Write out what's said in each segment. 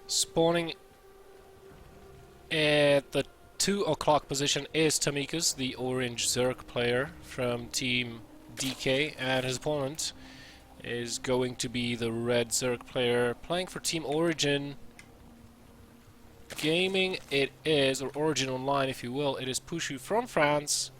Spawning at the 2 o'clock position is Tomikus, the orange Zerg player from Team DK, and his opponent is going to be the red Zerg player playing for Team Origin Gaming. It is, or Origin Online if you will, it is Pouchou from France.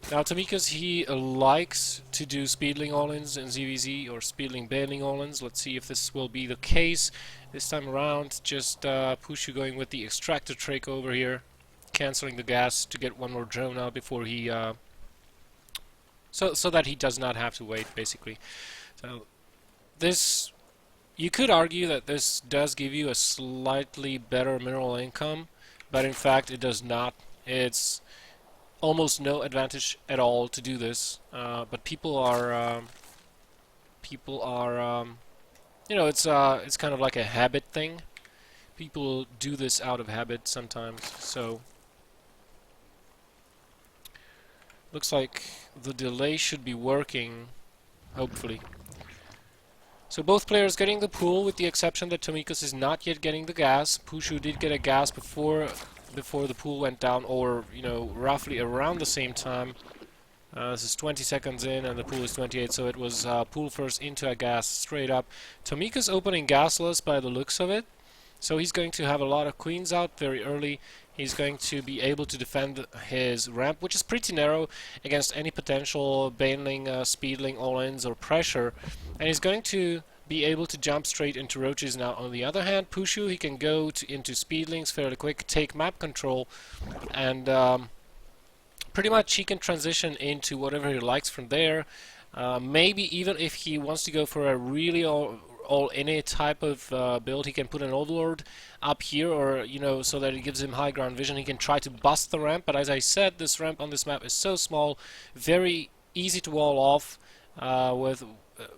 Now Tomikus, he likes to do speedling all-ins in ZVZ or speedling bailing all-ins. Let's see if this will be the case this time around. Just Pouchou going with the extractor trick over here, cancelling the gas to get one more drone out before he so that he does not have to wait, basically. So this, you could argue that this does give you a slightly better mineral income, but in fact it does not. It's almost no advantage at all to do this, but people are you know, it's kind of like a habit thing. People do this out of habit sometimes. So looks like the delay should be working, hopefully. So both players getting the pool, with the exception that Tomikus is not yet getting the gas. Pouchou did get a gas before the pool went down, or you know, roughly around the same time. This is 20 seconds in and the pool is 28, so it was pool first into a gas straight up. Tomikus opening gasless by the looks of it, so he's going to have a lot of queens out very early. He's going to be able to defend his ramp, which is pretty narrow, against any potential baneling, speedling, all-ins or pressure, and he's going to be able to jump straight into roaches. Now on the other hand, Pouchou, he can go into speedlings fairly quick, take map control, and pretty much he can transition into whatever he likes from there. Maybe even if he wants to go for a really all-in type of build, he can put an Overlord up here, or you know, so that it gives him high ground vision. He can try to bust the ramp, but as I said, this ramp on this map is so small, very easy to wall off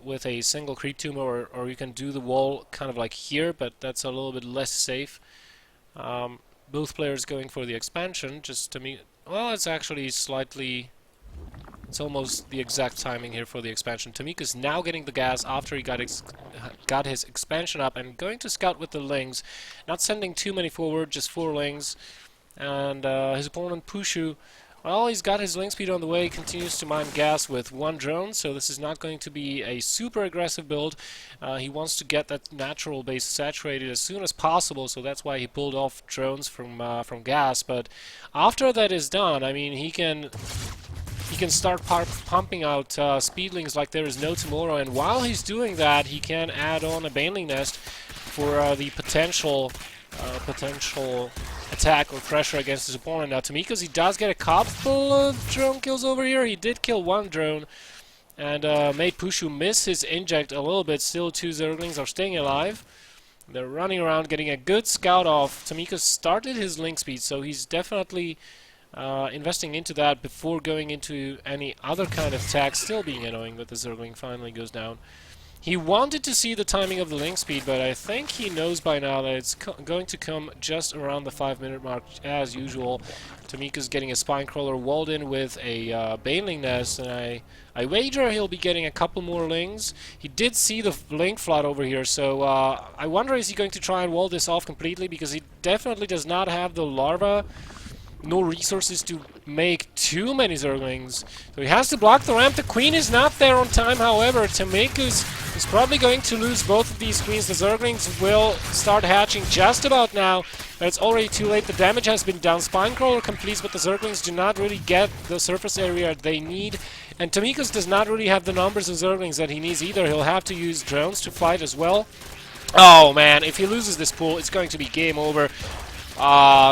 with a single creep tumor, or you can do the wall kind of like here, but that's a little bit less safe. Both players going for the expansion, just to me. Well, it's actually slightly... It's almost the exact timing here for the expansion. Tomikus now getting the gas after he got his expansion up, and going to scout with the lings. Not sending too many forward, just 4 lings. And his opponent Pouchou, well, he's got his ling speed on the way, continues to mine gas with 1 drone, so this is not going to be a super aggressive build. He wants to get that natural base saturated as soon as possible, so that's why he pulled off drones from gas. But after that is done, I mean, he can start pumping out speedlings like there is no tomorrow, and while he's doing that, he can add on a baneling nest for the potential attack or pressure against his opponent. Now Tomikus, he does get a couple of drone kills over here. He did kill 1 drone and made Pouchou miss his inject a little bit. Still 2 Zerglings are staying alive. They're running around, getting a good scout off. Tomikus started his link speed, so he's definitely investing into that before going into any other kind of attack. Still being annoying that the Zergling finally goes down. He wanted to see the timing of the link speed, but I think he knows by now that it's going to come just around the 5-minute mark as usual. Tomikus getting a spine crawler walled in with a baneling nest, and I wager he'll be getting a couple more lings. He did see the link flood over here, so I wonder, is he going to try and wall this off completely, because he definitely does not have the larva, no resources to make too many Zerglings. So he has to block the ramp. The queen is not there on time, however. Tomikus is probably going to lose both of these queens. The Zerglings will start hatching just about now, but it's already too late. The damage has been done. Spinecrawler completes, but the Zerglings do not really get the surface area they need. And Tomikus does not really have the numbers of Zerglings that he needs either. He'll have to use drones to fight as well. Oh man, if he loses this pool, it's going to be game over.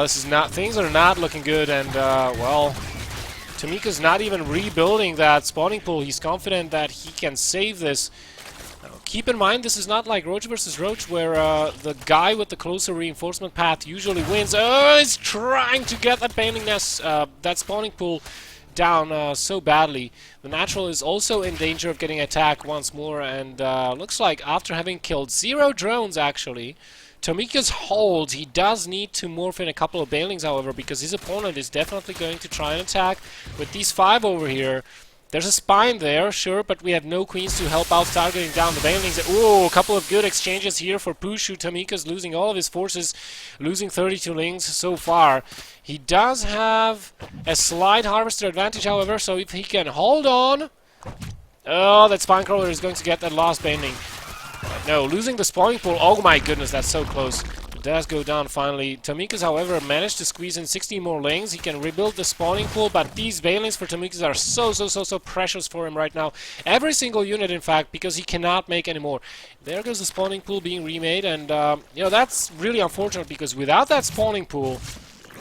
This is not, things are not looking good, and well, Tomikus not even rebuilding that spawning pool. He's confident that he can save this. Now, keep in mind, this is not like Roach versus Roach, where the guy with the closer reinforcement path usually wins. Oh, he's trying to get that baneling nest, that spawning pool down so badly. The natural is also in danger of getting attacked once more, and looks like after having killed 0 drones, actually, Tomikus holds. He does need to morph in a couple of banelings, however, because his opponent is definitely going to try and attack with these 5 over here. There's a spine there, sure, but we have no queens to help out targeting down the banelings. Ooh, a couple of good exchanges here for Pouchou. Tomikus losing all of his forces, losing 32 lings so far. He does have a slight harvester advantage, however, so if he can hold on... Oh, that spine crawler is going to get that last baneling. No, losing the spawning pool. Oh my goodness, that's so close. It does go down finally. Tomikus, however, managed to squeeze in 16 more lanes. He can rebuild the spawning pool, but these banelings for Tomikus are so precious for him right now. Every single unit, in fact, because he cannot make any more. There goes the spawning pool being remade, and you know, that's really unfortunate because without that spawning pool...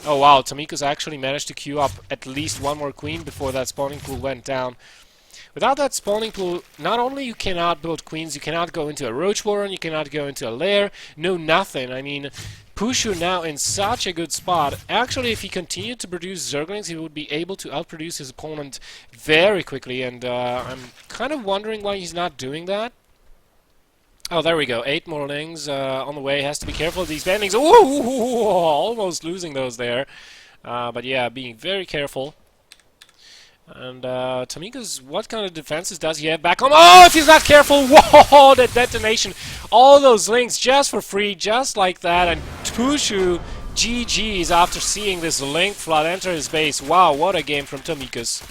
Oh wow, Tomikus actually managed to queue up at least one more queen before that spawning pool went down. Without that spawning pool, not only you cannot build queens, you cannot go into a roach warren, you cannot go into a lair, no nothing. I mean, Pouchou now in such a good spot. Actually, if he continued to produce Zerglings, he would be able to outproduce his opponent very quickly, and I'm kind of wondering why he's not doing that. Oh, there we go. 8 more lings on the way. Has to be careful of these bandings. Ooh, almost losing those there. But yeah, being very careful. And Tomikus, what kind of defenses does he have back on? Oh, if he's not careful! Whoa, the detonation! All those links just for free, just like that. And Pouchou, GG's after seeing this link flood enter his base. Wow, what a game from Tomikus.